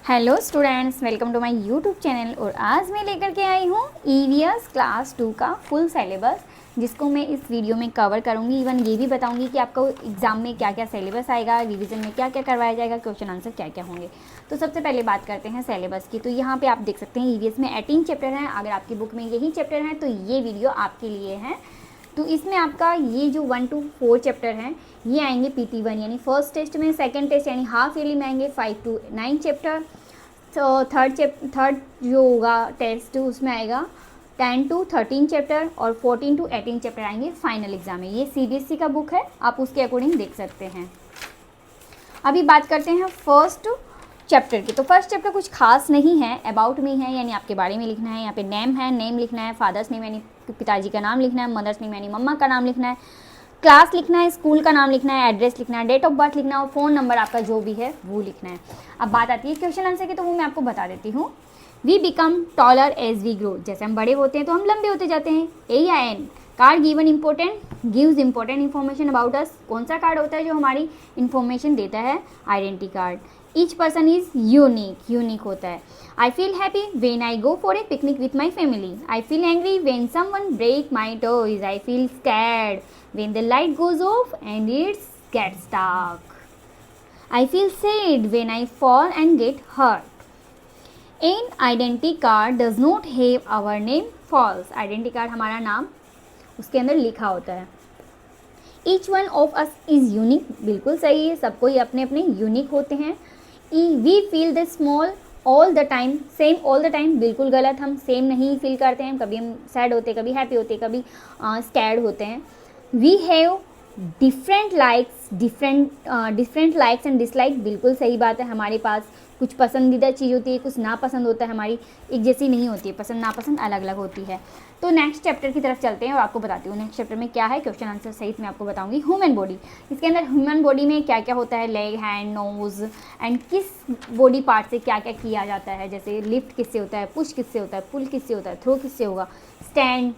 Hello students, welcome to my YouTube channel. और आज मैं लेकर के आई हूँ ईवीएस क्लास 2 का फुल सिलेबस, जिसको मैं इस वीडियो में कवर करूँगी। इवन ये भी बताऊँगी कि आपको एग्ज़ाम में क्या क्या सिलेबस आएगा, रिवीजन में क्या क्या करवाया जाएगा, क्वेश्चन आंसर क्या क्या होंगे। तो सबसे पहले बात करते हैं सिलेबस की। तो यहाँ पर आप देख सकते हैं ईवीएस में 18 चैप्टर हैं। अगर आपकी बुक में यही चैप्टर हैं तो ये वीडियो आपके लिए है। तो इसमें आपका ये जो 1 to 4 चैप्टर हैं ये आएंगे PT1 यानी फर्स्ट टेस्ट में। सेकंड टेस्ट यानी हाफ ईयरली में आएंगे 5 to 9 चैप्टर। तो थर्ड जो होगा टेस्ट उसमें आएगा 10 to 13 चैप्टर और 14 to 18 चैप्टर आएंगे फाइनल एग्जाम में। ये CBSE का बुक है, आप उसके अकॉर्डिंग देख सकते हैं। अभी बात करते हैं फर्स्ट चैप्टर की। तो फर्स्ट चैप्टर कुछ खास नहीं है, अबाउट मी है यानी आपके बारे में लिखना है। यहाँ पे नेम है, नेम लिखना है, फादर्स नेम यानी पिताजी का नाम लिखना है, मदर्स नेम यानी मम्मा का नाम लिखना है, क्लास लिखना है, स्कूल का नाम लिखना है, एड्रेस लिखना है, डेट ऑफ बर्थ लिखना है और फ़ोन नंबर आपका जो भी है वो लिखना है। अब बात आती है क्वेश्चन आंसर की, तो वो मैं आपको बता देती हूँ। We become taller as we grow, जैसे हम बड़े होते हैं तो हम लंबे होते जाते हैं। AIN card given gives important information about us. कौन सा कार्ड होता है जो हमारी इन्फॉर्मेशन देता है? Identity card. Each person is unique होता है। I feel happy when I go for a picnic with my family. I feel angry when someone break my toys. I feel scared when the light goes off and it gets dark. I feel sad when I fall and get hurt. An identity card does not have our name. False. Identity card हमारा नाम उसके अंदर लिखा होता है। Each one of us is unique. बिल्कुल सही है, सबको ही अपने अपने यूनिक होते हैं। We feel the small all the time. Same all the time बिल्कुल गलत, हम सेम नहीं फील करते हैं। कभी हम सैड होते, कभी हैप्पी होते, कभी स्कैर्ड होते हैं। We have different likes and dislike. बिल्कुल सही बात है, हमारे पास कुछ पसंदीदा चीज़ होती है, कुछ नापसंद होता है, हमारी एक जैसी नहीं होती है, पसंद नापसंद अलग अलग होती है। तो नेक्स्ट चैप्टर की तरफ चलते हैं और आपको बताती हूँ नेक्स्ट चैप्टर में क्या है। क्वेश्चन आंसर सहित मैं आपको बताऊँगी। ह्यूमन बॉडी, इसके अंदर ह्यूमन बॉडी में क्या क्या होता है, लेग, हैंड, नोज़ एंड किस बॉडी पार्ट से क्या क्या किया जाता है। जैसे लिफ्ट किससे होता है, पुश किससे होता है, पुल किससे होता है, थ्रो किससे होगा, stand,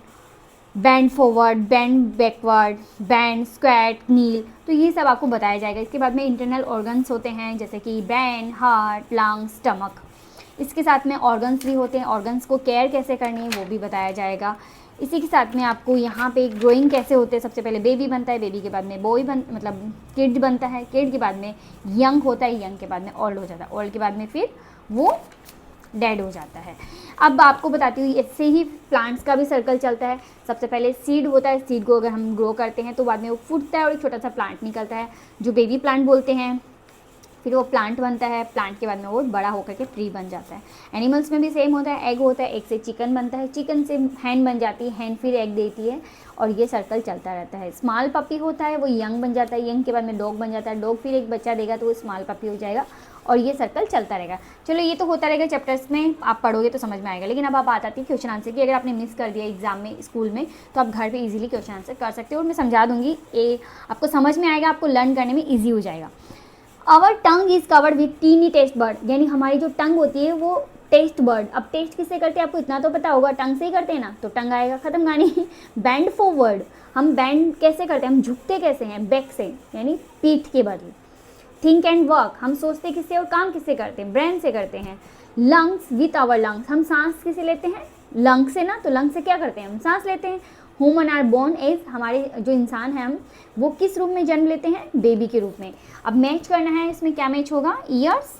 bend forward, bend backward, bend, squat, kneel, तो ये सब आपको बताया जाएगा। इसके बाद में इंटरनल ऑर्गन्स होते हैं जैसे कि ब्रेन, हार्ट, लंग्स, स्टमक। इसके साथ में ऑर्गन्स भी होते हैं, ऑर्गन्स को केयर कैसे करनी है वो भी बताया जाएगा। इसी के साथ में आपको यहाँ पे ग्रोइंग कैसे होते हैं। सबसे पहले बेबी बनता है, बेबी के बाद में मतलब किड बनता है, किड के बाद में यंग होता है, यंग के बाद में ओल्ड हो जाता है, ओल्ड के बाद में फिर वो डेड हो जाता है। अब आपको बताती हूँ इससे ही प्लांट्स का भी सर्कल चलता है। सबसे पहले सीड होता है, सीड को अगर हम ग्रो करते हैं तो बाद में वो फूटता है और एक छोटा सा प्लांट निकलता है जो बेबी प्लांट बोलते हैं। फिर वो प्लांट बनता है, प्लांट के बाद में वो बड़ा होकर के ट्री बन जाता है। एनिमल्स में भी सेम होता है, एग होता है, एग से चिकन बनता है, चिकन से हैन बन जाती है, हैन फिर एग देती है और ये सर्कल चलता रहता है। स्मॉल पपी होता है, वो यंग बन जाता है, यंग के बाद में डॉग बन जाता है, डॉग फिर एक बच्चा देगा तो वो स्मॉल पपी हो जाएगा और ये सर्कल चलता रहेगा। चलो ये तो होता रहेगा, चैप्टर्स में आप पढ़ोगे तो समझ में आएगा। लेकिन अब आप आती है क्वेश्चन आंसर की। अगर आपने मिस कर दिया एग्जाम में, स्कूल में, तो आप घर पे इजीली क्वेश्चन आंसर कर सकते हो और मैं समझा दूंगी, ये आपको समझ में आएगा, आपको लर्न करने में ईजी हो जाएगा। Our tongue is covered with tiny taste bird, यानी हमारी जो टंग होती है वो टेस्ट बर्ड। अब टेस्ट किससे करते हैं आपको इतना तो पता होगा, टंग से ही करते हैं ना, तो टंग आएगा, खत्म कहानी। बैंड फॉरवर्ड, हम बैंड कैसे करते हैं, हम झुकते कैसे हैं, बैक से यानी पीठ के बदले। थिंक एंड वर्क, हम सोचते किससे और काम किससे करते हैं, ब्रेन से करते हैं। लंग्स विथ आवर लंग्स, हम सांस किसे लेते हैं, लंग से ना, तो लंग से क्या करते हैं, हम सांस लेते हैं। ह्यूमन आर बोर्न एज, हमारे जो इंसान हैं हम वो किस रूप में जन्म लेते हैं, बेबी के रूप में। अब मैच करना है, इसमें क्या मैच होगा, ears,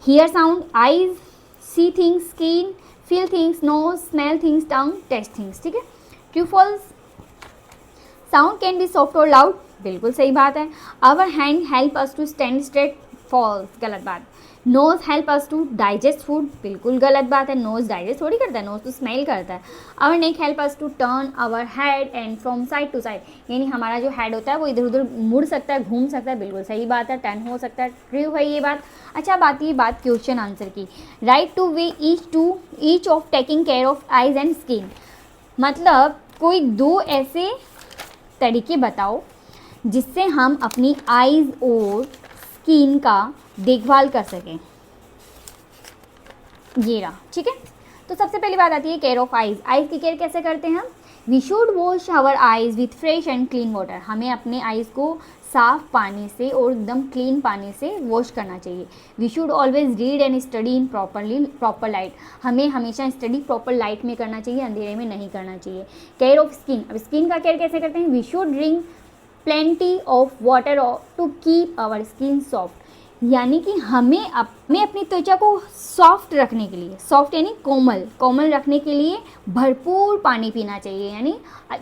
here sound, eyes, see things, skin, feel things, nose, smell things, tongue, taste things. ठीक है, true false, sound can be soft और लाउड, बिल्कुल सही बात है। Our hand help us to stand straight, false, गलत बात। Nose help us to digest food, बिल्कुल गलत बात है, नोज डाइजेस्ट थोड़ी करता है, नोज तो स्मेल करता है। Our neck help us to turn our head and from side to side, यानी हमारा जो हेड होता है वो इधर उधर मुड़ सकता है, घूम सकता है, बिल्कुल सही बात है, टर्न हो सकता है, ट्रू है ये बात। अच्छा, अब आती है बात क्वेश्चन आंसर की। Right two way each of taking care of eyes and skin, मतलब कोई दो ऐसे तरीके बताओ जिससे हम अपनी आइज और स्किन का देखभाल कर सकें। ये रहा, ठीक है। तो सबसे पहली बात आती है केयर ऑफ आइज। आइज की केयर कैसे करते हैं हम? We should wash our eyes with fresh and clean water, हमें अपने आइज को साफ पानी से और एकदम क्लीन पानी से वॉश करना चाहिए। We should always read and study in proper light, हमें हमेशा स्टडी प्रॉपर लाइट में करना चाहिए, अंधेरे में नहीं करना चाहिए। केयर ऑफ स्किन, अब स्किन का केयर कैसे करते हैं? We should drink plenty of water to keep our skin soft, यानी कि हमें अपनी त्वचा को सॉफ्ट रखने के लिए, सॉफ्ट यानी कोमल रखने के लिए भरपूर पानी पीना चाहिए, यानी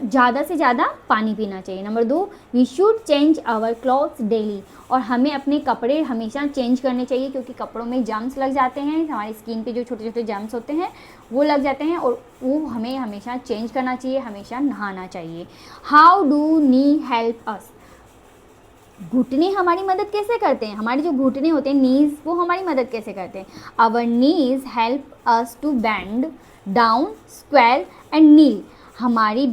ज़्यादा से ज़्यादा पानी पीना चाहिए। Number 2, we should change our clothes daily, और हमें अपने कपड़े हमेशा चेंज करने चाहिए, क्योंकि कपड़ों में जर्म्स लग जाते हैं, हमारी स्किन पे जो छोटे छोटे जर्म्स होते हैं वो लग जाते हैं, और वो हमें हमेशा चेंज करना चाहिए, हमेशा नहाना चाहिए। How do knee help us, घुटने हमारी मदद कैसे करते हैं? हमारे जो घुटने होते हैं, नीज, वो हमारी मदद कैसे करते हैं? Our knees help us to bend down, squat and kneel, हमारी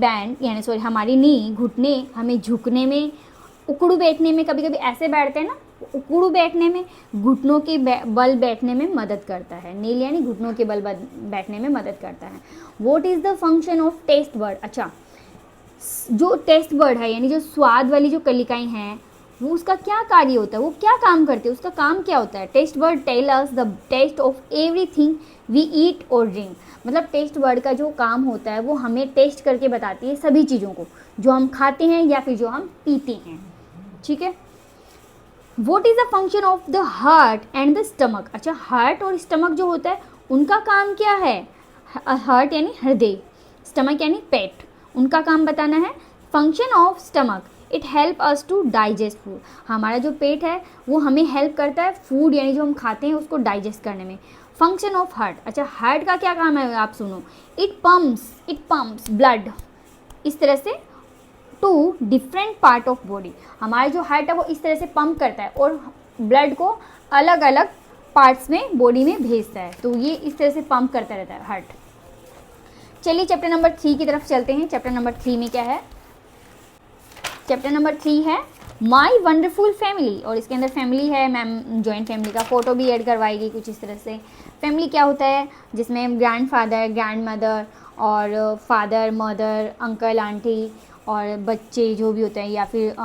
हमारी नी, घुटने हमें झुकने में, उकड़ू बैठने में, कभी कभी ऐसे बैठते हैं ना, उकड़ू बैठने में, घुटनों के बल बैठने में मदद करता है। नील यानी घुटनों के बल बैठने में मदद करता है। What is the function of taste bud, अच्छा जो टेस्ट बर्ड है यानी जो स्वाद वाली जो कलिकाएं हैं, वो उसका क्या कार्य होता है, वो क्या काम करते हैं, उसका काम क्या होता है? टेस्ट बर्ड tell us the taste of everything we eat और ड्रिंक, मतलब टेस्ट बर्ड का जो काम होता है वो हमें टेस्ट करके बताती है सभी चीज़ों को जो हम खाते हैं या फिर जो हम पीते हैं, ठीक है। What is the function of the heart and the stomach, अच्छा हार्ट और स्टमक जो होता है उनका काम क्या है? हार्ट यानी हृदय, स्टमक यानी पेट, उनका काम बताना है। Function of stomach, it help us to digest food, हमारा जो पेट है वो हमें हेल्प करता है फूड यानी जो हम खाते हैं उसको डाइजेस्ट करने में। फंक्शन ऑफ हार्ट, अच्छा हार्ट का क्या काम है आप सुनो, इट पम्प्स ब्लड, इस तरह से to different part of body, हमारा जो हार्ट है वो इस तरह से पंप करता है और ब्लड को अलग अलग पार्ट्स में बॉडी में भेजता है, तो ये इस तरह से पंप करता रहता है हार्ट। चलिए चैप्टर नंबर 3 की तरफ चलते हैं। चैप्टर नंबर 3 में क्या है? चैप्टर नंबर 3 है माई वंडरफुल फैमिली, और इसके अंदर फैमिली है, मैम जॉइंट फैमिली का फ़ोटो भी ऐड करवाएगी कुछ इस तरह से। फैमिली क्या होता है? जिसमें ग्रैंड फादर, ग्रैंड मदर और फादर, मदर, अंकल, आंटी और बच्चे जो भी होते हैं, या फिर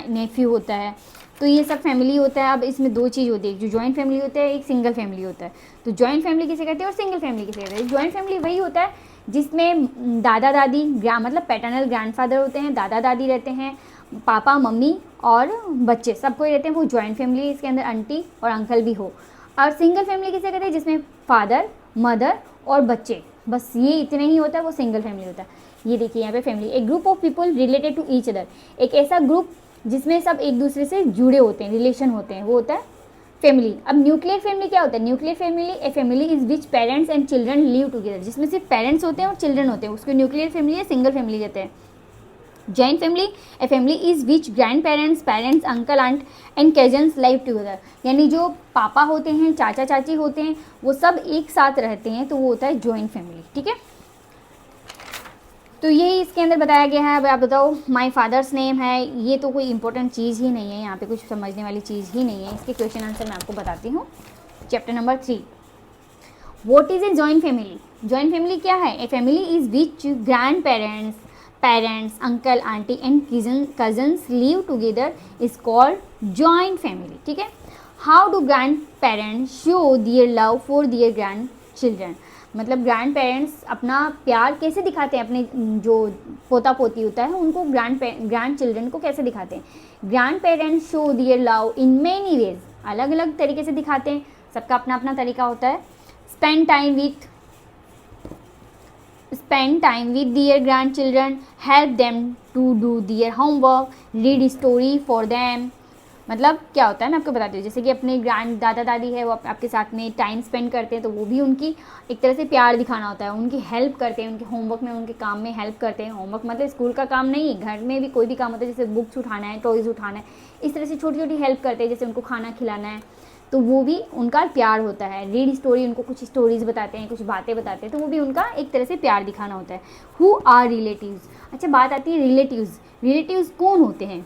नेफ्यू होता है, तो ये सब फैमिली होता है। अब इसमें 2 चीज़ होती है, एक जो जॉइंट फैमिली होता है, एक सिंगल फैमिली होता है। तो जॉइंट फैमिली किसे कहते हैं और सिंगल फैमिली किसे कहते हैं? जॉइंट फैमिली वही होता है जिसमें दादा दादी, मतलब पैटर्नल ग्रैंडफादर होते हैं, दादा दादी रहते हैं, पापा मम्मी और बच्चे सब कोई रहते हैं, वो जॉइंट फैमिली, इसके अंदर आंटी और अंकल भी हो। और सिंगल फैमिली किसे कहते हैं? जिसमें फादर, मदर और बच्चे, बस ये इतने ही होता है, वो सिंगल फैमिली होता है। ये देखिए यहाँ पे फैमिली, एक group of people related to each other, एक ऐसा ग्रुप जिसमें सब एक दूसरे से जुड़े होते हैं, रिलेशन होते हैं, वो होता है फैमिली। अब न्यूक्लियर फैमिली क्या होता है? Nuclear family a family is which parents and children live together, जिसमें सिर्फ पेरेंट्स होते हैं और चिल्ड्रन होते हैं, उसको न्यूक्लियर फैमिली या सिंगल फैमिली कहते हैं। Joint family a family is which grandparents, parents, uncle, aunt and cousins live together, यानी जो पापा होते हैं, चाचा चाची होते हैं, वो सब एक साथ रहते हैं, तो वो होता है जॉइंट फैमिली, ठीक है। तो यही इसके अंदर बताया गया है। अब आप बताओ माय फादर्स नेम है, ये तो कोई इंपॉर्टेंट चीज़ ही नहीं है, यहाँ पे कुछ समझने वाली चीज़ ही नहीं है। इसके क्वेश्चन आंसर मैं आपको बताती हूँ। Chapter number 3, what is a joint family? Joint family क्या है? A family is which grandparents, uncle, aunty and cousins live together is called joint family, ठीक है। How do grandparents show their love for their grandchildren, मतलब grandparents अपना प्यार कैसे दिखाते हैं, अपने जो पोता पोती होता है उनको ग्रैंड चिल्ड्रन को कैसे दिखाते हैं? Grandparents show their love in many ways, अलग अलग तरीके से दिखाते हैं, सबका अपना अपना तरीका होता है। Spend time with their grandchildren, help them to do their homework, read story for them, मतलब क्या होता है मैं आपको बताती हूँ। जैसे कि अपने ग्रैंड दादा दादी है, वो आपके साथ में टाइम स्पेंड करते हैं, तो वो भी उनकी एक तरह से प्यार दिखाना होता है, उनकी हेल्प करते हैं, उनके होमवर्क में, उनके काम में हेल्प करते हैं। होमवर्क मतलब स्कूल का काम नहीं, घर में भी कोई भी काम होता है, जैसे बुक्स उठाना है, टॉयज़ उठाना है, इस तरह से छोटी छोटी हेल्प करते हैं, जैसे उनको खाना खिलाना है, तो वो भी उनका प्यार होता है। रीड स्टोरी, उनको कुछ स्टोरीज बताते हैं, कुछ बातें बताते हैं, तो वो भी उनका एक तरह से प्यार दिखाना होता है। हु आर रिलेटिव्स, अच्छा बात आती है रिलेटिव्स कौन होते हैं?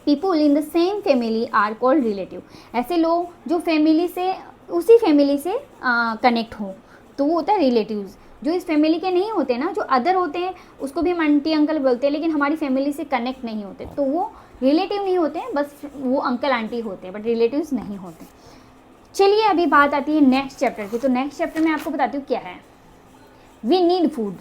People in the same family are called relative, ऐसे लोग जो फैमिली से, उसी फैमिली से कनेक्ट हो, तो वो होता है रिलेटिव्स। जो इस फैमिली के नहीं होते ना, जो अदर होते हैं, उसको भी हम आंटी अंकल बोलते हैं, लेकिन हमारी फैमिली से कनेक्ट नहीं होते, तो वो रिलेटिव नहीं होते हैं, बस वो अंकल आंटी होते हैं, बट रिलेटिव्स नहीं होते। चलिए अभी बात आती है नेक्स्ट चैप्टर की। तो नेक्स्ट चैप्टर में आपको बताती हूँ क्या है। We need food.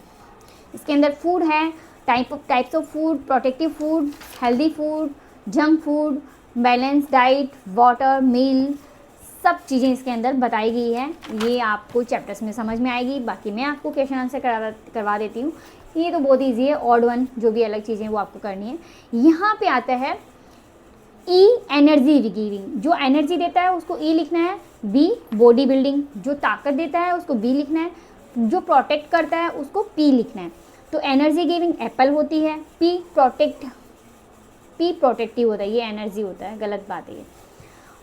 इसके अंदर फूड है, types of food, protective food, healthy food, junk food, balance diet, water, meal, सब चीज़ें इसके अंदर बताई गई है। ये आपको चैप्टर्स में समझ में आएगी। बाकी मैं आपको क्वेश्चन आंसर करवा देती हूँ। ये तो बहुत ईजी है, ऑड वन जो भी अलग चीज़ें वो आपको करनी है। यहाँ पे आता है ई, एनर्जी गिविंग। जो एनर्जी देता है उसको ई लिखना है। B, body building. जो ताकत देता है उसको बी लिखना है। जो प्रोटेक्ट करता है उसको पी लिखना है। तो एनर्जी गिविंग एप्पल होती है, पी प्रोटेक्टिव होता है, ये एनर्जी होता है, गलत बात है ये।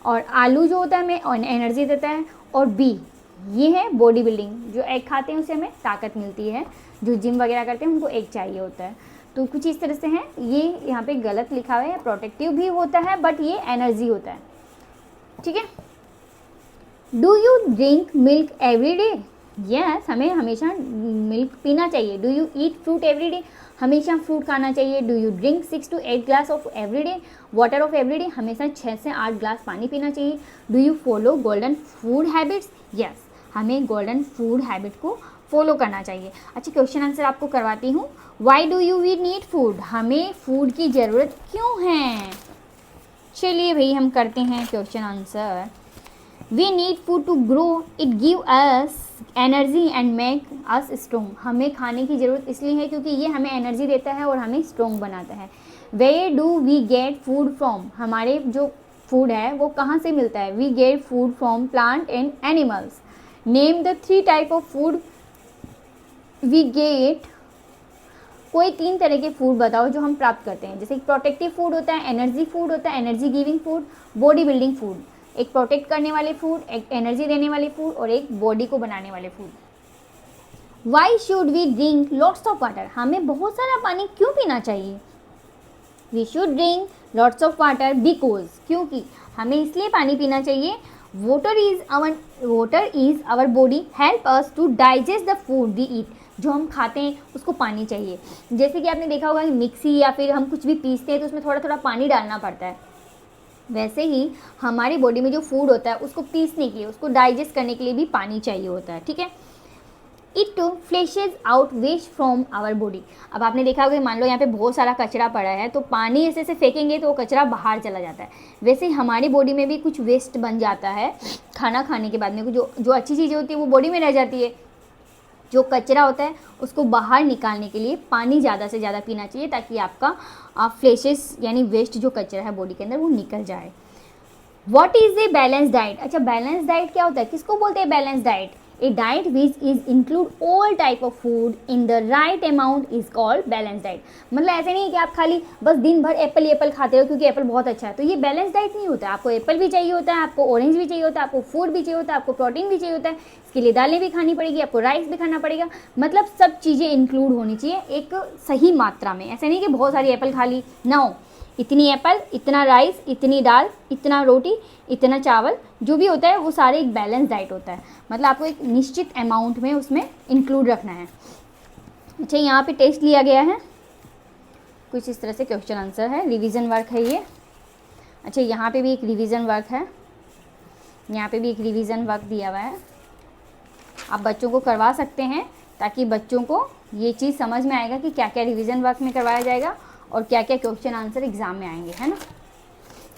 और आलू जो होता है हमें एनर्जी देता है, और बी ये है बॉडी बिल्डिंग। जो एग खाते हैं उससे हमें ताकत मिलती है, जो जिम वगैरह करते हैं उनको एग चाहिए होता है। तो कुछ इस तरह से है, ये यहाँ पे गलत लिखा हुआ है, प्रोटेक्टिव भी होता है बट ये एनर्जी होता है, ठीक है। Do you drink milk every day? Yes, हमें हमेशा मिल्क पीना चाहिए। Do you eat fruit every day? हमेशा फ्रूट खाना चाहिए। Do you drink 6 to 8 glass of every day water of every day? हमेशा 6 से 8 ग्लास पानी पीना चाहिए। Do you follow golden food habits? Yes, हमें गोल्डन फूड हैबिट को फॉलो करना चाहिए। अच्छा, क्वेश्चन आंसर आपको करवाती हूँ। Why do you we need food? हमें फूड की ज़रूरत क्यों है? चलिए भाई हम करते हैं question answer. We need food to grow, it give us energy and make us strong. हमें खाने की ज़रूरत इसलिए है क्योंकि ये हमें एनर्जी देता है और हमें स्ट्रोंग बनाता है। Where do we get food from? हमारे जो फूड है वो कहाँ से मिलता है? We get food from plant and animals. Name the 3 type of food we get. कोई 3 तरह के फूड बताओ जो हम प्राप्त करते हैं। जैसे प्रोटेक्टिव फूड होता है, एनर्जी फूड होता है, energy giving food, body building food. एक प्रोटेक्ट करने वाले फूड, एक एनर्जी देने वाले फूड और एक बॉडी को बनाने वाले food. Why should we drink lots of water? हमें बहुत सारा पानी क्यों पीना चाहिए? We should drink lots of water because, क्योंकि हमें इसलिए पानी पीना चाहिए। Water is our body help us to digest the food we eat. जो हम खाते हैं उसको पानी चाहिए। जैसे कि आपने देखा होगा कि मिक्सी या फिर हम कुछ भी पीसते हैं तो उसमें थोड़ा थोड़ा पानी डालना पड़ता है। वैसे ही हमारी बॉडी में जो फूड होता है उसको पीसने के लिए, उसको डाइजेस्ट करने के लिए भी पानी चाहिए होता है, ठीक है। It flushes out waste from our body. अब आपने देखा होगा, मान लो यहाँ पे बहुत सारा कचरा पड़ा है तो पानी ऐसे से फेंकेंगे तो वो कचरा बाहर चला जाता है। वैसे ही हमारी बॉडी में भी कुछ वेस्ट बन जाता है। खाना खाने के बाद में जो अच्छी चीज़ें होती है वो बॉडी में रह जाती है। जो कचरा होता है उसको बाहर निकालने के लिए पानी ज़्यादा से ज़्यादा पीना चाहिए ताकि आपका फ्लैशेस यानी वेस्ट जो कचरा है बॉडी के अंदर वो निकल जाए। What is a balance diet? अच्छा, बैलेंस डाइट क्या होता है? किसको बोलते हैं balance diet? A diet which is include all type of food in the right amount is called balance diet. मतलब ऐसे नहीं कि आप खाली बस दिन भर एप्पल खाते हो क्योंकि एप्पल बहुत अच्छा है, तो ये बैलेंस डाइट नहीं होता है। आपको एप्पल भी चाहिए होता है, आपको ऑरेंज भी चाहिए होता है, आपको फूड भी चाहिए होता है, आपको प्रोटीन भी चाहिए होता है। इसके लिए दालें भी खानी पड़ेगी, आपको राइस भी खाना पड़ेगा। मतलब सब चीज़ें इंक्लूड होनी चाहिए एक सही मात्रा में। ऐसे नहीं कि बहुत सारी एप्पल खा ली, ना, इतनी एप्पल, इतना राइस, इतनी दाल, इतना रोटी, इतना चावल, जो भी होता है वो सारे एक बैलेंस डाइट होता है। मतलब आपको एक निश्चित अमाउंट में उसमें इंक्लूड रखना है। अच्छा, यहाँ पे टेस्ट लिया गया है, कुछ इस तरह से क्वेश्चन आंसर है, रिवीजन वर्क है ये। अच्छा, यहाँ पे भी एक रिवीजन वर्क है, यहाँ पे भी एक रिवीजन वर्क दिया हुआ है। आप बच्चों को करवा सकते हैं ताकि बच्चों को ये चीज़ समझ में आएगा कि क्या क्या रिवीजन वर्क में करवाया जाएगा और क्या क्या क्वेश्चन आंसर एग्ज़ाम में आएंगे, है ना।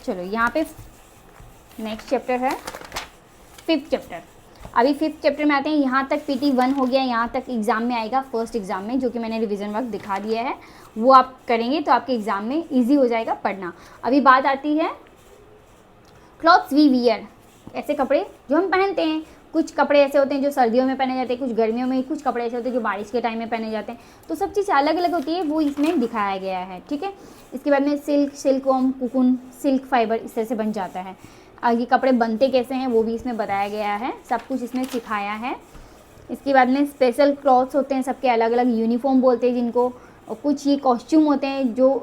चलो, यहाँ पे नेक्स्ट चैप्टर है 5th चैप्टर। अभी 5th चैप्टर में आते हैं। यहाँ तक PT 1 हो गया, यहाँ तक एग्ज़ाम में आएगा फर्स्ट एग्ज़ाम में, जो कि मैंने रिवीजन वर्क दिखा दिया है। वो आप करेंगे तो आपके एग्ज़ाम में ईजी हो जाएगा पढ़ना। अभी बात आती है क्लॉथ्स वी वियर, ऐसे कपड़े जो हम पहनते हैं। कुछ कपड़े ऐसे होते हैं जो सर्दियों में पहने जाते हैं, कुछ गर्मियों में, कुछ कपड़े ऐसे होते हैं जो बारिश के टाइम में पहने जाते हैं। तो सब चीज़ अलग अलग होती है, वो इसमें दिखाया गया है, ठीक है। इसके बाद में सिल्कवॉर्म, कुकुन, सिल्क फाइबर, इस तरह से बन जाता है। ये कपड़े बनते कैसे हैं वो भी इसमें बताया गया है, सब कुछ इसमें सिखाया है। इसके बाद में स्पेशल क्लॉथ्स होते हैं, सबके अलग अलग यूनिफॉर्म बोलते हैं जिनको, और कुछ ये कॉस्ट्यूम होते हैं जो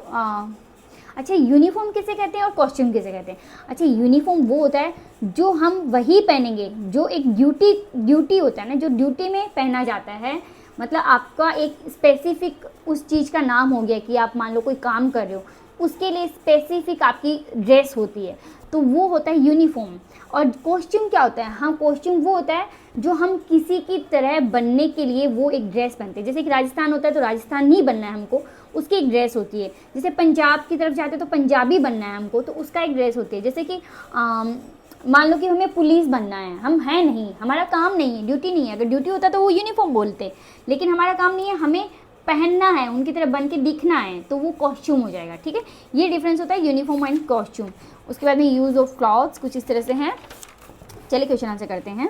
अच्छा, यूनिफॉर्म किसे कहते हैं और कॉस्ट्यूम किसे कहते हैं? अच्छा, यूनिफॉर्म वो होता है जो हम वही पहनेंगे जो एक ड्यूटी होता है ना, जो ड्यूटी में पहना जाता है। मतलब आपका एक स्पेसिफिक उस चीज़ का नाम हो गया कि आप मान लो कोई काम कर रहे हो उसके लिए स्पेसिफिक आपकी ड्रेस होती है, तो वो होता है यूनिफॉर्म। और कॉस्ट्यूम क्या होता है? हाँ, कॉस्ट्यूम वो होता है जो हम किसी की तरह बनने के लिए वो एक ड्रेस बनते हैं। जैसे कि राजस्थान होता है तो राजस्थानी बनना है हमको, उसकी एक ड्रेस होती है। जैसे पंजाब की तरफ जाते हैं तो पंजाबी बनना है हमको, तो उसका एक ड्रेस होती है। जैसे कि मान लो कि हमें पुलिस बनना है, हम हैं नहीं, हमारा काम नहीं है, ड्यूटी नहीं है। अगर ड्यूटी होता तो वो यूनिफॉर्म बोलते, लेकिन हमारा काम नहीं है, हमें पहनना है, उनकी तरह बन के दिखना है, तो वो कॉस्ट्यूम हो जाएगा। ठीक है, ये डिफरेंस होता है यूनिफॉर्म एंड कॉस्ट्यूम। उसके बाद में यूज़ ऑफ क्लॉथ्स कुछ इस तरह से हैं। चलिए क्वेश्चन आंसर करते हैं।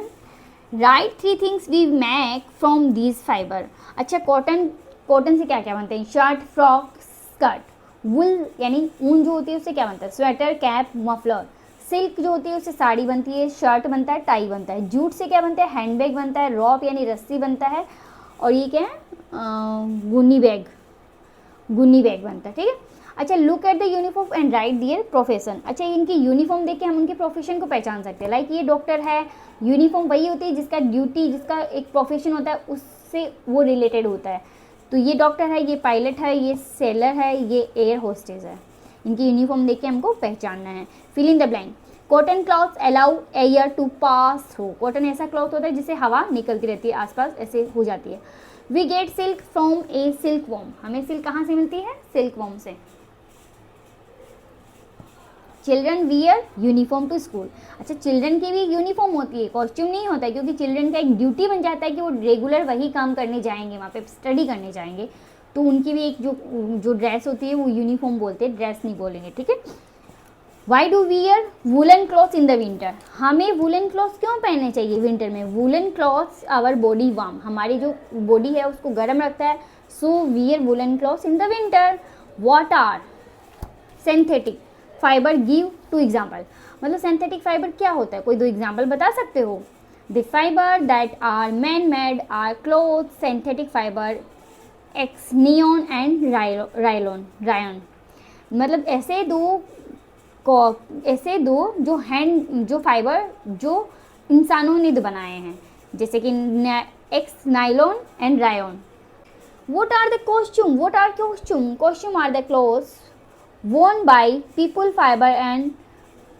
Write 3 things we make from these fiber. अच्छा, कॉटन से क्या क्या बनते हैं? Shirt, frock, skirt. वुल यानी ऊन जो होती है उससे क्या बनता है? Sweater, cap, muffler. सिल्क जो होती है उससे साड़ी बनती है, शर्ट बनता है, टाई बनता है। जूट से क्या बनता है? हैंडबैग बनता है, रॉप यानी रस्सी बनता है, और ये क्या है? गुनी बैग बनता है। ठीक है। अच्छा, look at the uniform and write their profession. अच्छा, इनकी यूनिफॉर्म देख के हम उनके प्रोफेशन को पहचान सकते हैं। लाइक ये डॉक्टर है, यूनिफॉर्म वही होती है जिसका ड्यूटी, जिसका एक प्रोफेशन होता है, उससे वो रिलेटेड होता है। तो ये डॉक्टर है, ये पायलट है, ये सेलर है, ये एयर होस्टेस है। इनकी यूनिफॉर्म देख के हमको पहचानना है। Fill in the blank. Cotton clothes allow air to pass through. Cotton ऐसा क्लॉथ होता है जिससे हवा निकलती रहती है आसपास, ऐसे हो जाती है। We get silk from a silk worm. हमें सिल्क कहाँ से मिलती है? सिल्क वॉर्म से। Children wear uniform to school. अच्छा, चिल्ड्रन की भी यूनिफॉर्म होती है, कॉस्ट्यूम नहीं होता है, क्योंकि चिल्ड्रन का एक ड्यूटी बन जाता है कि वो रेगुलर वही काम करने जाएंगे, वहाँ पे स्टडी करने जाएंगे, तो उनकी भी एक जो ड्रेस होती है वो यूनिफॉर्म बोलते हैं, ड्रेस नहीं बोलेंगे। ठीक है। Why do wear woollen clothes in the winter. हमें वुलन क्लॉथ्स क्यों पहनने चाहिए विंटर में? Woollen clothes our body warm. हमारी जो बॉडी है उसको गर्म रखता है। So wear woollen clothes in the winter. What are synthetic fibre? Give 2 example. मतलब सिंथेटिक फाइबर क्या होता है? कोई 2 एग्जाम्पल बता सकते हो? The fibre that are man made are cloth, synthetic fibre, x neon and Ryan. मतलब ऐसे दो जो फाइबर जो इंसानों ने बनाए हैं, जैसे कि x nylon and Ryan. What are the costume? What are costume? Costume are the clothes worn by people fiber and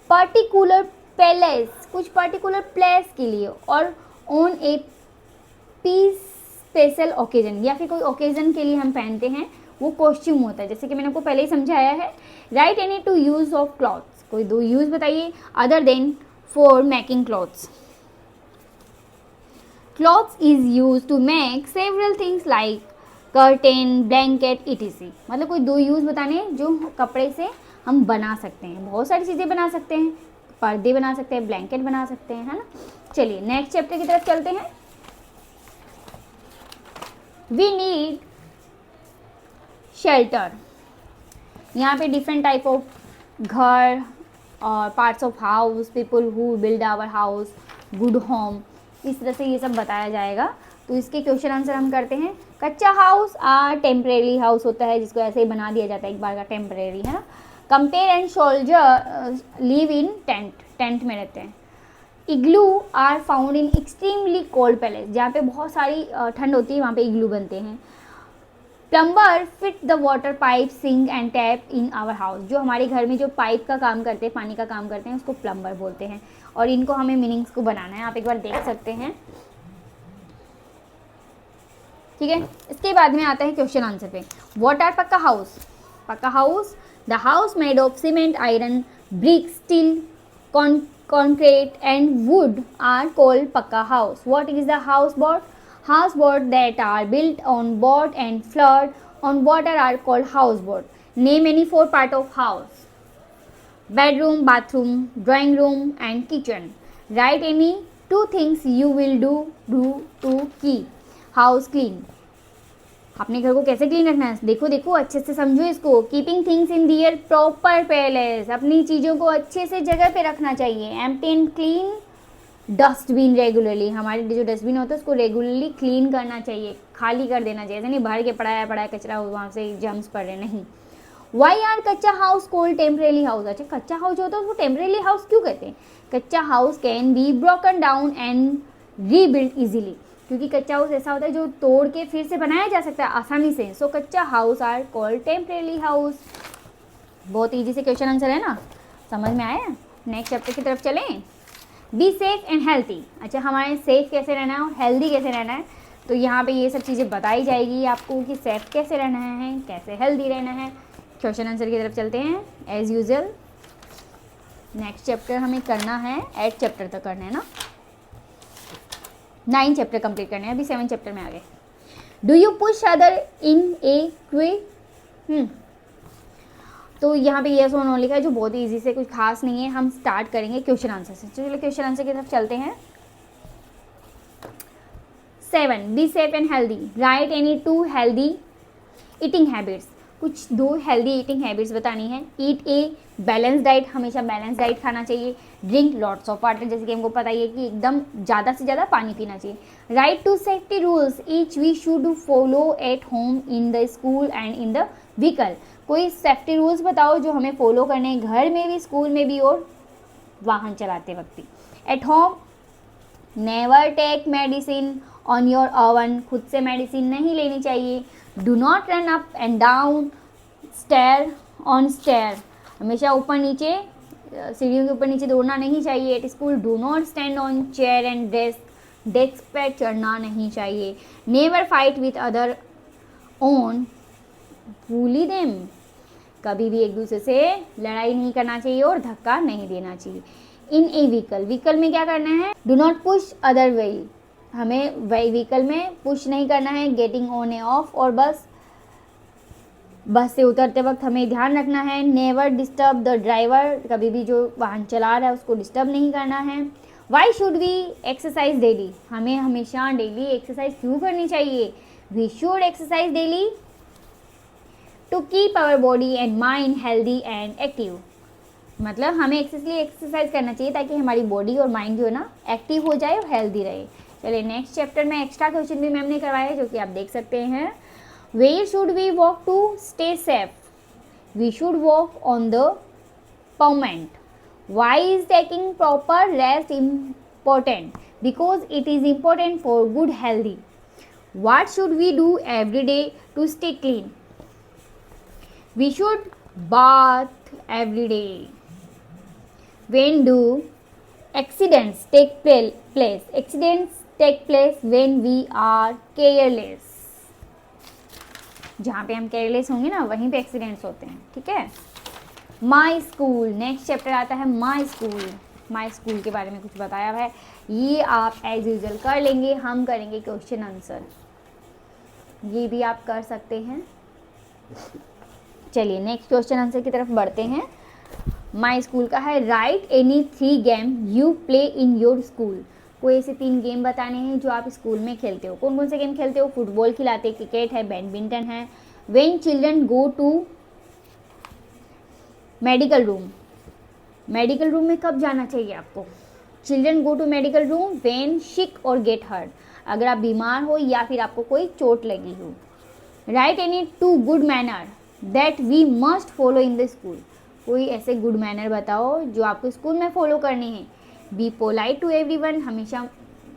particular place, कुछ particular place के लिए, और on a special occasion, या फिर कोई occasion के लिए हम पहनते हैं, वो costume होता है। जैसे कि मैंने आपको पहले ही समझाया है। Write any 2 use of clothes। कोई 2 use बताइए other than for making clothes। Clothes is used to make several things like curtain, blanket, etc। मतलब कोई 2 यूज़ बताने जो कपड़े से हम बना सकते हैं। बहुत सारी चीज़ें बना सकते हैं, पर्दे बना सकते हैं, ब्लैंकेट बना सकते हैं, है ना। चलिए नेक्स्ट चैप्टर की तरफ चलते हैं। We need shelter. यहाँ पे डिफरेंट टाइप ऑफ घर और parts of house, people who build our house, good home, इस तरह से ये सब बताया जाएगा। तो इसके क्वेश्चन आंसर हम करते हैं। कच्चा हाउस टेम्परेरी हाउस होता है, जिसको ऐसे ही बना दिया जाता है एक बार का, टेम्परेरी, है ना। Compare and soldier live in tent में रहते हैं। Igloo are found in extremely cold places. जहाँ पे बहुत सारी ठंड होती है वहाँ पे इग्लू बनते हैं। Plumber fit the water pipe, sink and tap in our house. जो हमारे घर में जो पाइप का काम करते हैं, पानी का काम करते हैं, उसको प्लम्बर बोलते हैं। और इनको हमें मीनिंग्स को बनाना है, आप एक बार देख सकते हैं। ठीक है। इसके बाद में आता है क्वेश्चन आंसर पे। व्हाट आर पक्का हाउस? पक्का house, the house made of cement, iron, brick, steel, concrete and wood are called pakka house. What is the houseboat? Houseboat that are built on boat and float on water are called houseboat. Name any 4 part of house. Bedroom, bathroom, drawing room and kitchen. Write any 2 things you will do to keep house clean. अपने घर को कैसे clean रखना है? देखो अच्छे से समझो इसको। Keeping things in their proper place. अपनी चीज़ों को अच्छे से जगह पे रखना चाहिए। Empty and clean dustbin regularly. हमारे जो डस्टबिन होता है उसको रेगुलरली क्लीन करना चाहिए, खाली कर देना चाहिए। ऐसे नहीं भर के पड़ा है कचरा, वहाँ से जम्स पड़ रहे, नहीं। वाई आर कच्चा हाउस कोल्ड टेम्परेरी हाउस? अच्छा, कच्चा हाउस जो होता है उसको टेम्परेरी हाउस क्यों कहते हैं? कच्चा house can be broken down and rebuild easily. क्योंकि कच्चा हाउस ऐसा होता है जो तोड़ के फिर से बनाया जा सकता है आसानी से। सो कच्चा house are called temporary house. बहुत ईजी से क्वेश्चन आंसर है ना, समझ में आया। नेक्स्ट चैप्टर की तरफ चलें। Be safe and healthy. अच्छा, हमारे सेफ कैसे रहना है और हेल्दी कैसे रहना है, तो यहाँ पे ये सब चीज़ें बताई जाएगी आपको कि सेफ कैसे रहना है, कैसे हेल्दी रहना है। क्वेश्चन आंसर की तरफ चलते हैं एज यूजुअल। नेक्स्ट चैप्टर हमें करना है 8 चैप्टर तक करना है ना, 9 चैप्टर कंप्लीट करने हैं, अभी 7 चैप्टर में आ गए। Do you push other in a queue. तो यहाँ पे यस और नो लिखा है, जो बहुत ही ईजी से, कुछ खास नहीं है। हम स्टार्ट करेंगे क्वेश्चन आंसर से। चलिए क्वेश्चन आंसर की तरफ चलते हैं। 7 be safe and healthy. Right any 2 healthy eating habits. कुछ 2 हेल्दी ईटिंग हैबिट्स बतानी है। ईट ए बैलेंस डाइट, हमेशा बैलेंस डाइट खाना चाहिए। ड्रिंक लॉट्स ऑफ वाटर, जैसे कि हमको पता ही है कि एकदम ज़्यादा से ज़्यादा पानी पीना चाहिए। Write two safety rules each we should follow at home, in the school and in the vehicle. कोई सेफ्टी रूल्स बताओ जो हमें फॉलो करने हैं, घर में भी, स्कूल में भी और वाहन चलाते वक्त भी। At home never take medicine on your own, खुद से मेडिसिन नहीं लेनी चाहिए। Do not run up and down stair on stair, हमेशा ऊपर नीचे सीढ़ियों के ऊपर नीचे दौड़ना नहीं चाहिए। At school do not stand on chair and desk, desk पर चढ़ना नहीं चाहिए। Never fight with other on bully them, कभी भी एक दूसरे से लड़ाई नहीं करना चाहिए और धक्का नहीं देना चाहिए। इन ए व्हीकल, व्हीकल में क्या करना है, do not push other wheel, हमें व्हीकल में पुश नहीं करना है। गेटिंग ऑन ए ऑफ, और बस से उतरते वक्त हमें ध्यान रखना है। नेवर डिस्टर्ब द ड्राइवर, कभी भी जो वाहन चला रहा है उसको डिस्टर्ब नहीं करना है। Why should we exercise daily, हमें हमेशा डेली एक्सरसाइज क्यों करनी चाहिए। We should exercise daily to keep our body and mind healthy and active, मतलब हमें एक्सरसाइज करना चाहिए ताकि हमारी बॉडी और माइंड जो है ना एक्टिव हो जाए और हेल्दी रहे। चलिए नेक्स्ट चैप्टर में एक्स्ट्रा क्वेश्चन भी मैम ने करवाया है, जो कि आप देख सकते हैं। Where should we walk to stay safe, we should walk on the pavement. Why is taking proper rest important, because it is important for good healthy. What should we do every day to stay clean, we should bath every day. When do accidents take place? Accidents take place when we are careless. जहाँ पे हम careless होंगे ना वहीं पे accidents होते हैं, ठीक है। माई स्कूल, नेक्स्ट चैप्टर आता है माई स्कूल। माई स्कूल के बारे में कुछ बताया है, ये आप एज यूजल कर लेंगे। हम करेंगे क्वेश्चन आंसर, ये भी आप कर सकते हैं। चलिए नेक्स्ट क्वेश्चन आंसर की तरफ बढ़ते हैं। माई स्कूल का है, right any 3 game you play in your school. कोई ऐसे 3 गेम बताने हैं जो आप स्कूल में खेलते हो। कौन कौन से गेम खेलते हो, फुटबॉल खिलाते, क्रिकेट है, बैडमिंटन है। When children go to medical room, medical room में कब जाना चाहिए आपको। Children go to medical room when sick और गेट हर्ट, अगर आप बीमार हो या फिर आपको कोई चोट लगी हो। Write any 2 good manner that we must follow in the school, कोई ऐसे गुड मैनर बताओ जो आपको स्कूल में फॉलो करने हैं। बी पोलाइट टू एवरीवन, हमेशा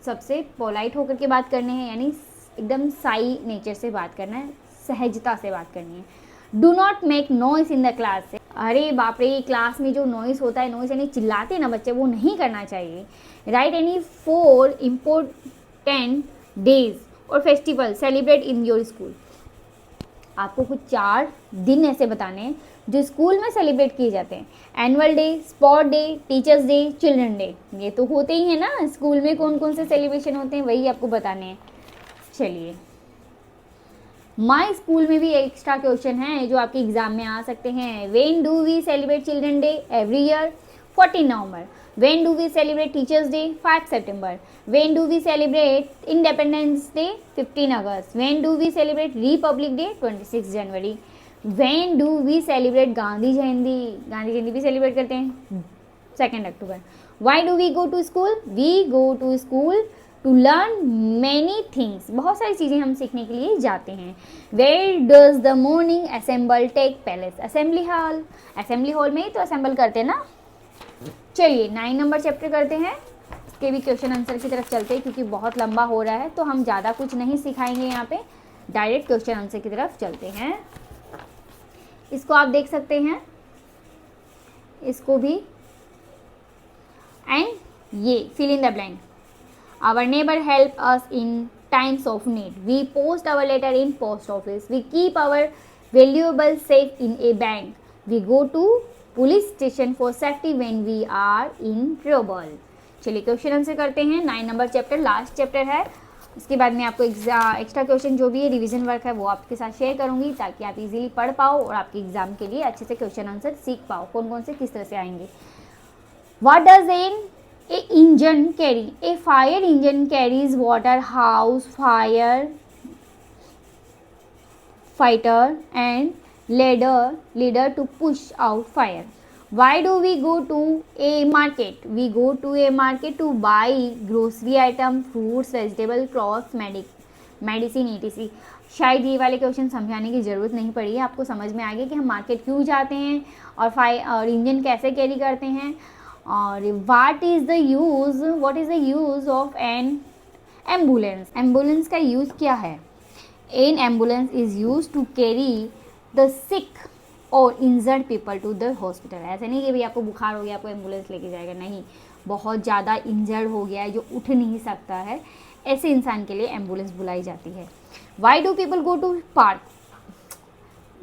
सबसे पोलाइट होकर के बात करने हैं, यानी एकदम साई नेचर से बात करना है, सहजता से बात करनी है। Do not make noise in the class, अरे बाप रे, क्लास में जो नॉइस होता है, नॉइस यानी चिल्लाते हैं ना बच्चे, वो नहीं करना चाहिए। राइट एनी 4 इम्पोर्टेंट डेज और festival celebrate in your school, आपको कुछ 4 दिन ऐसे बताने हैं जो स्कूल में सेलिब्रेट किए जाते हैं। Annual day, sport day, teachers day, children day, ये तो होते ही है ना। स्कूल में कौन कौन से सेलिब्रेशन होते हैं वही आपको बताने हैं। चलिए माई स्कूल में भी एक्स्ट्रा क्वेश्चन है जो आपके एग्जाम में आ सकते हैं। When do we celebrate children day, every year 14 November. When do we celebrate Teachers Day? 5 September. When do we celebrate Independence Day? 15 August. When do we celebrate Republic Day? 26 January. When do we celebrate Gandhi Jayanti? Gandhi Jayanti भी celebrate करते हैं 2 अक्टूबर. Why do we go to school? We go to school to learn many things. बहुत सारी चीज़ें हम सीखने के लिए जाते हैं. Where does the morning assemble take place? Assembly hall. Assembly hall में ही तो assemble करते हैं ना. चलिए 9 नंबर चैप्टर करते हैं, इसके भी क्वेश्चन आंसर की तरफ चलते हैं क्योंकि बहुत लंबा हो रहा है तो हम ज़्यादा कुछ नहीं सिखाएंगे यहाँ पे, डायरेक्ट क्वेश्चन आंसर की तरफ चलते हैं। इसको आप देख सकते हैं इसको भी, एंड ये fill in the blank. Our neighbour help us in times of need. We post our letter in post office. We keep our valuables safe in a bank. We go to police station for safety when we are in trouble. चलिए question answer करते हैं। 9 number chapter last chapter है। इसके बाद में आपको extra question जो भी है रिवीजन वर्क है वो आपके साथ शेयर करूंगी ताकि आप इजीली पढ़ पाओ और आपके एग्जाम के लिए अच्छे से क्वेश्चन आंसर सीख पाओ, कौन कौन से किस तरह से आएंगे। What does a engine carry? A fire engine carries water, house, fire fighter and ladder to push out fire. Why do we go to a market? We go to a market to buy grocery item, fruits, vegetable, crops, medicine etc. शायद ये वाले question समझाने की ज़रूरत नहीं पड़ी है, आपको समझ में आ गया कि हम मार्केट क्यों जाते हैं और इंजन कैसे कैरी करते हैं और what is the use of an ambulance? Ambulance का यूज़ क्या है? An ambulance is used to carry the sick और injured people to the hospital. ऐसा नहीं कि भाई आपको बुखार हो गया आपको एम्बुलेंस लेके जाएगा, नहीं, बहुत ज़्यादा इंजर्ड हो गया है जो उठ नहीं सकता है, ऐसे इंसान के लिए एम्बुलेंस बुलाई जाती है। Why do people go to park?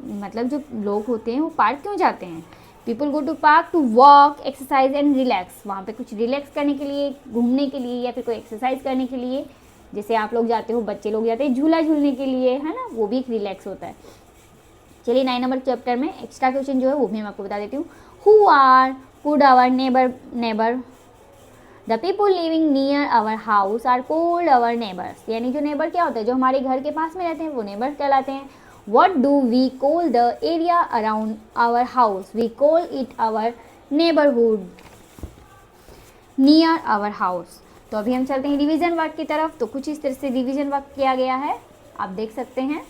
मतलब जो लोग होते हैं वो पार्क क्यों जाते हैं? People go to park to walk, exercise and relax. वहाँ पे कुछ रिलैक्स करने के लिए, घूमने के लिए या फिर कोई एक्सरसाइज करने के लिए, जैसे आप लोग जाते हो, बच्चे लोग जाते हैं झूला झूलने के लिए, है ना, वो भी एक रिलैक्स होता है। चलिए 9 नंबर चैप्टर में एक्स्ट्रा क्वेश्चन जो है वो भी मैं आपको बता देती हूँ। Who are could our neighbour the people living near our house are called our neighbours. यानी जो नेबर क्या होता है, जो हमारे घर के पास में रहते हैं वो नेबर्स कहलाते हैं। What do we call the area around our house? We call it our neighborhood near our house. तो अभी हम चलते हैं रिवीजन वर्क की तरफ। तो कुछ इस तरह से रिवीजन वर्क किया गया है, आप देख सकते हैं।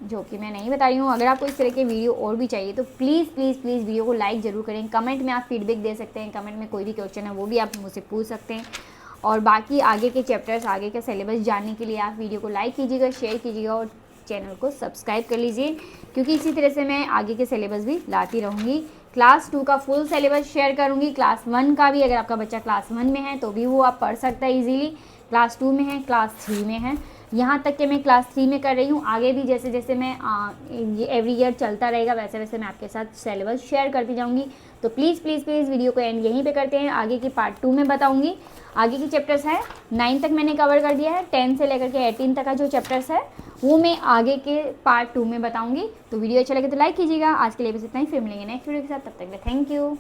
जो कि मैं नहीं बता रही हूँ। अगर आपको इस तरह के वीडियो और भी चाहिए तो प्लीज़ वीडियो को लाइक ज़रूर करें। कमेंट में आप फीडबैक दे सकते हैं, कमेंट में कोई भी क्वेश्चन है वो भी आप मुझसे पूछ सकते हैं। और बाकी आगे के चैप्टर्स, आगे का सिलेबस जानने के लिए आप वीडियो को लाइक कीजिएगा, शेयर कीजिएगा और चैनल को सब्सक्राइब कर लीजिए, क्योंकि इसी तरह से मैं आगे के सिलेबस भी लाती रहूँगी। क्लास 2 का फुल सिलेबस शेयर करूँगी, क्लास 1 का भी। अगर आपका बच्चा क्लास 1 में है तो भी वो आप पढ़ सकता है ईजीली, क्लास 2 में है, क्लास 3 में है, यहाँ तक कि मैं क्लास 3 में कर रही हूँ। आगे भी जैसे जैसे मैं ये एवरी ईयर चलता रहेगा वैसे वैसे मैं आपके साथ सिलेबस शेयर करती जाऊँगी। तो प्लीज़ वीडियो को एंड यहीं पे करते हैं। आगे की पार्ट 2 में बताऊँगी। आगे की चैप्टर्स है 9 तक मैंने कवर कर दिया है, 10 से लेकर के 18 तक का जो चैप्टर्स है वो मैं आगे के पार्ट 2 में बताऊँगी। तो वीडियो अच्छा लगे तो लाइक कीजिएगा। आज के लिए बस इतना ही, फिर मिलेंगे नेक्स्ट वीडियो के साथ, तब तक के लिए थैंक यू।